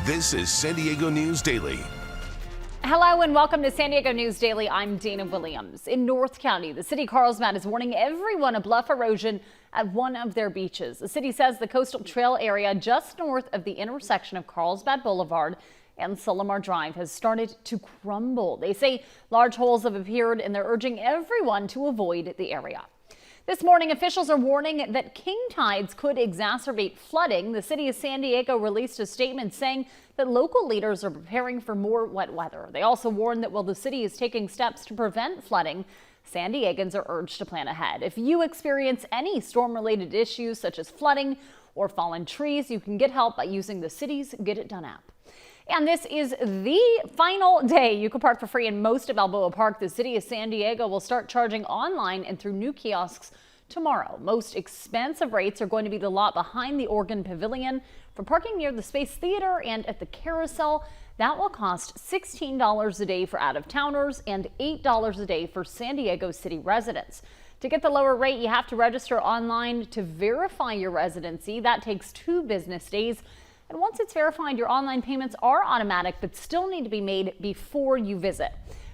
This is San Diego News Daily. Hello and welcome to San Diego News Daily. I'm Dana Williams. In North County, the city of Carlsbad is warning everyone of bluff erosion at one of their beaches. The city says the coastal trail area just north of the intersection of Carlsbad Boulevard and Solomar Drive has started to crumble. They say large holes have appeared and they're urging everyone to avoid the area. This morning, officials are warning that king tides could exacerbate flooding. The city of San Diego released a statement saying that local leaders are preparing for more wet weather. They also warned that while the city is taking steps to prevent flooding, San Diegans are urged to plan ahead. If you experience any storm-related issues such as flooding or fallen trees, you can get help by using the city's Get It Done app. And this is the final day you can park for free in most of Balboa Park. The city of San Diego will start charging online and through new kiosks tomorrow. Most expensive rates are going to be the lot behind the Organ Pavilion. For parking near the Space Theater and at the Carousel, that will cost $16 a day for out-of-towners and $8 a day for San Diego City residents. To get the lower rate, you have to register online to verify your residency. That takes 2 business days. And once it's verified, your online payments are automatic, but still need to be made before you visit.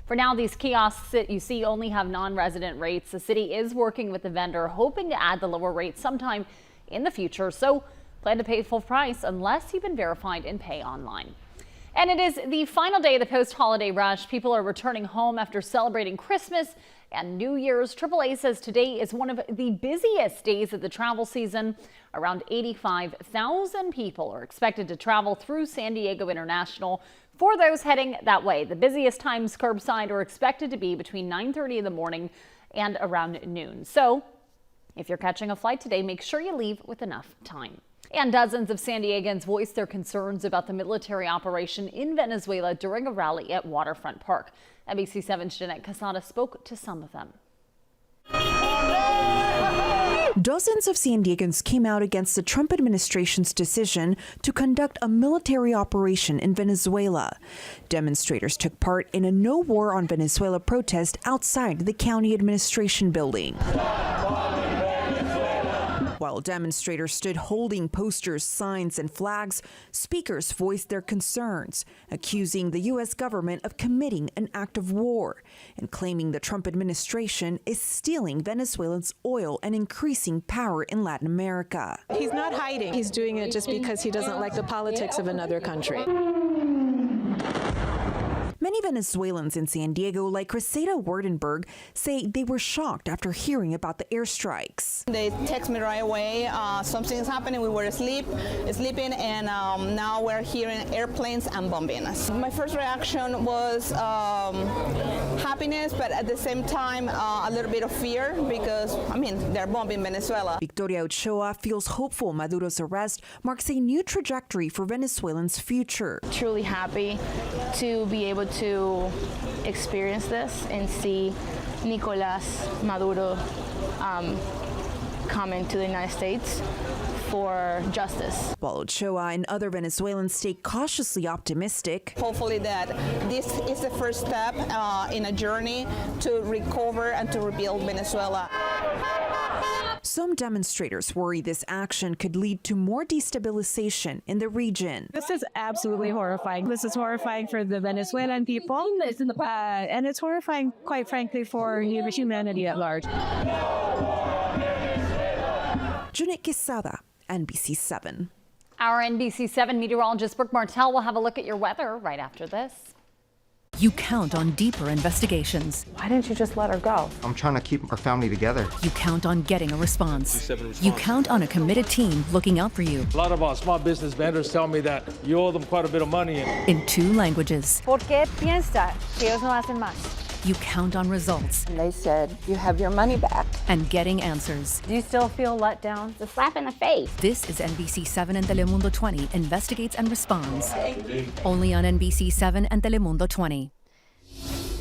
For now, these kiosks that you see only have non-resident rates. The city is working with the vendor, hoping to add the lower rate sometime in the future. So plan to pay full price unless you've been verified and pay online. And it is the final day of the post-holiday rush. People are returning home after celebrating Christmas and New Year's. AAA says today is one of the busiest days of the travel season. Around 85,000 people are expected to travel through San Diego International. For those heading that way, the busiest times curbside are expected to be between 9:30 in the morning and around noon. So if you're catching a flight today, make sure you leave with enough time. And dozens of San Diegans voiced their concerns about the military operation in Venezuela during a rally at Waterfront Park. NBC7's Jeanette Casada spoke to some of them. Dozens of San Diegans came out against the Trump administration's decision to conduct a military operation in Venezuela. Demonstrators took part in a No War on Venezuela protest outside the county administration building. While demonstrators stood holding posters, signs, and flags, speakers voiced their concerns, accusing the U.S. government of committing an act of war and claiming the Trump administration is stealing Venezuela's oil and increasing power in Latin America. He's not hiding. He's doing it just because he doesn't like the politics of another country. Many Venezuelans in San Diego, like Crescenta Wardenberg, say they were shocked after hearing about the airstrikes. They text me right away, something is happening, we were sleeping, and now we're hearing airplanes and bombing. My first reaction was happiness, but at the same time, a little bit of fear because, they're bombing Venezuela. Victoria Ochoa feels hopeful Maduro's arrest marks a new trajectory for Venezuelans' future. Truly happy to be able to experience this and see Nicolás Maduro coming to the United States for justice. While Ochoa and other Venezuelans stay cautiously optimistic. Hopefully that this is the first step in a journey to recover and to rebuild Venezuela. Some demonstrators worry this action could lead to more destabilization in the region. This is absolutely horrifying. This is horrifying for the Venezuelan people, and it's horrifying, quite frankly, for humanity at large. Jeanette Quesada, NBC7. Our NBC7 meteorologist Brooke Martell will have a look at your weather right after this. You count on deeper investigations. Why didn't you just let her go? I'm trying to keep our family together. You count on getting a response. You count on a committed team looking out for you. A lot of our small business vendors tell me that you owe them quite a bit of money. In 2 languages. ¿Por qué piensa que ellos no hacen más? You count on results. And they said, you have your money back. And getting answers. Do you still feel let down? It's a slap in the face. This is NBC7 and Telemundo 20 investigates and responds. Only on NBC7 and Telemundo 20.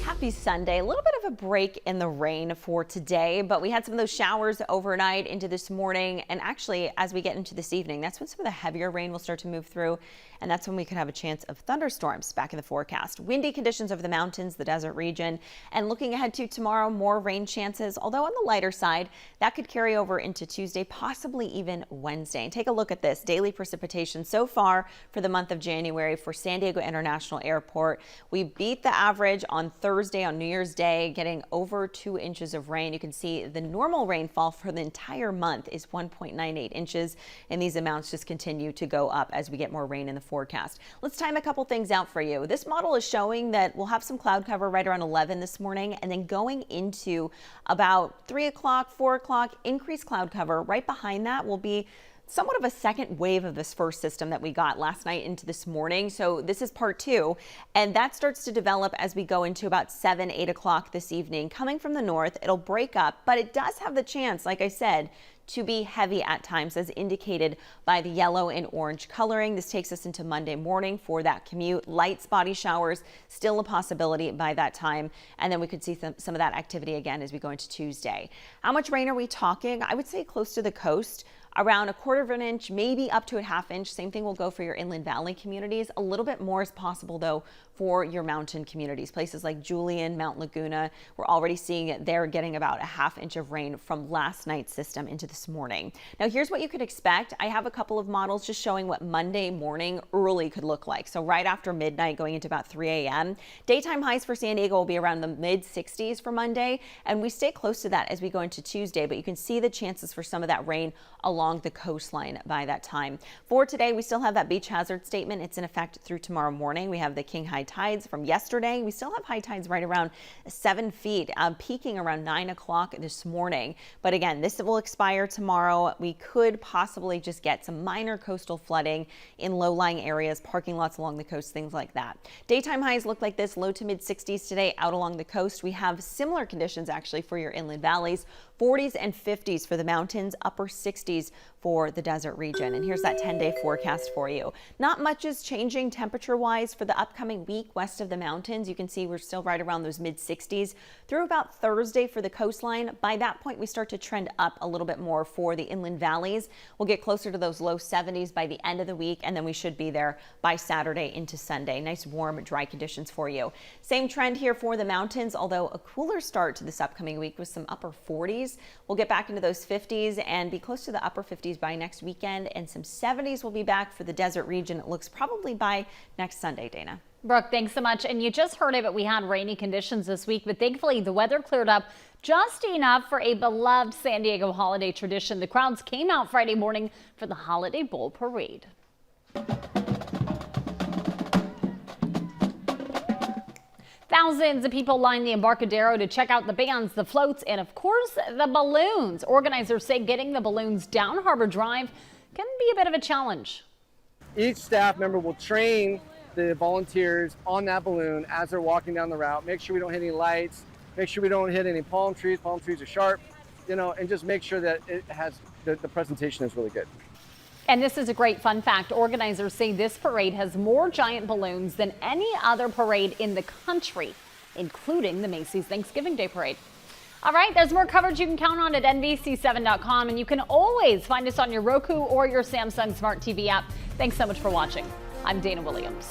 Happy Sunday. A little bit of a a break in the rain for today, but we had some of those showers overnight into this morning. And actually, as we get into this evening, that's when some of the heavier rain will start to move through. And that's when we could have a chance of thunderstorms back in the forecast. Windy conditions over the mountains, the desert region. And looking ahead to tomorrow, more rain chances, although on the lighter side, that could carry over into Tuesday, possibly even Wednesday. And take a look at this daily precipitation so far for the month of January for San Diego International Airport. We beat the average on Thursday, on New Year's Day, getting over 2 inches of rain. You can see the normal rainfall for the entire month is 1.98 inches, and these amounts just continue to go up as we get more rain in the forecast. Let's time a couple things out for you. This model is showing that we'll have some cloud cover right around 11 this morning, and then going into about 3 o'clock, 4 o'clock, increased cloud cover. Right behind that will be somewhat of a second wave of this first system that we got last night into this morning. So this is part 2, and that starts to develop as we go into about 7, 8 o'clock this evening. Coming from the north, it'll break up, but it does have the chance, like I said, to be heavy at times, as indicated by the yellow and orange coloring. This takes us into Monday morning for that commute. Light spotty showers, still a possibility by that time. And then we could see some of that activity again as we go into Tuesday. How much rain are we talking? I would say close to the coast, around 1/4 of an inch, maybe up to a 1/2 inch. Same thing will go for your inland valley communities. A little bit more is possible, though, for your mountain communities. Places like Julian, Mount Laguna, we're already seeing it. They're getting about a 1/2 inch of rain from last night's system into this morning. Now, here's what you could expect. I have a couple of models just showing what Monday morning early could look like. So right after midnight, going into about 3 a.m. Daytime highs for San Diego will be around the mid-60s for Monday, and we stay close to that as we go into Tuesday, but you can see the chances for some of that rain along the coastline by that time. For today, we still have that beach hazard statement. It's in effect through tomorrow morning. We have the king high tides from yesterday. We still have high tides right around 7 feet, peaking around 9 o'clock this morning. But again, this will expire tomorrow. We could possibly just get some minor coastal flooding in low-lying areas, parking lots along the coast, things like that. Daytime highs look like this, low to mid-60s today out along the coast. We have similar conditions actually for your inland valleys, 40s and 50s for the mountains, upper 60s for the desert region. And here's that 10-day forecast for you. Not much is changing temperature-wise for the upcoming week west of the mountains. You can see we're still right around those mid-60s through about Thursday for the coastline. By that point, we start to trend up a little bit more for the inland valleys. We'll get closer to those low 70s by the end of the week, and then we should be there by Saturday into Sunday. Nice, warm, dry conditions for you. Same trend here for the mountains, although a cooler start to this upcoming week with some upper 40s. We'll get back into those 50s and be close to the upper 50s by next weekend, and some 70s will be back for the desert region. It looks probably by next Sunday, Dana. Brooke, thanks so much. And you just heard it, but we had rainy conditions this week, but thankfully the weather cleared up just enough for a beloved San Diego holiday tradition. The crowds came out Friday morning for the Holiday Bowl Parade. Thousands of people lined the Embarcadero to check out the bands, the floats, and of course, the balloons. Organizers say getting the balloons down Harbor Drive can be a bit of a challenge. Each staff member will train the volunteers on that balloon as they're walking down the route. Make sure we don't hit any lights, make sure we don't hit any palm trees. Palm trees are sharp, and just make sure that it has the presentation is really good. And this is a great fun fact. Organizers say this parade has more giant balloons than any other parade in the country, including the Macy's Thanksgiving Day Parade. All right, there's more coverage you can count on at NBC7.com, and you can always find us on your Roku or your Samsung Smart TV app. Thanks so much for watching. I'm Dana Williams.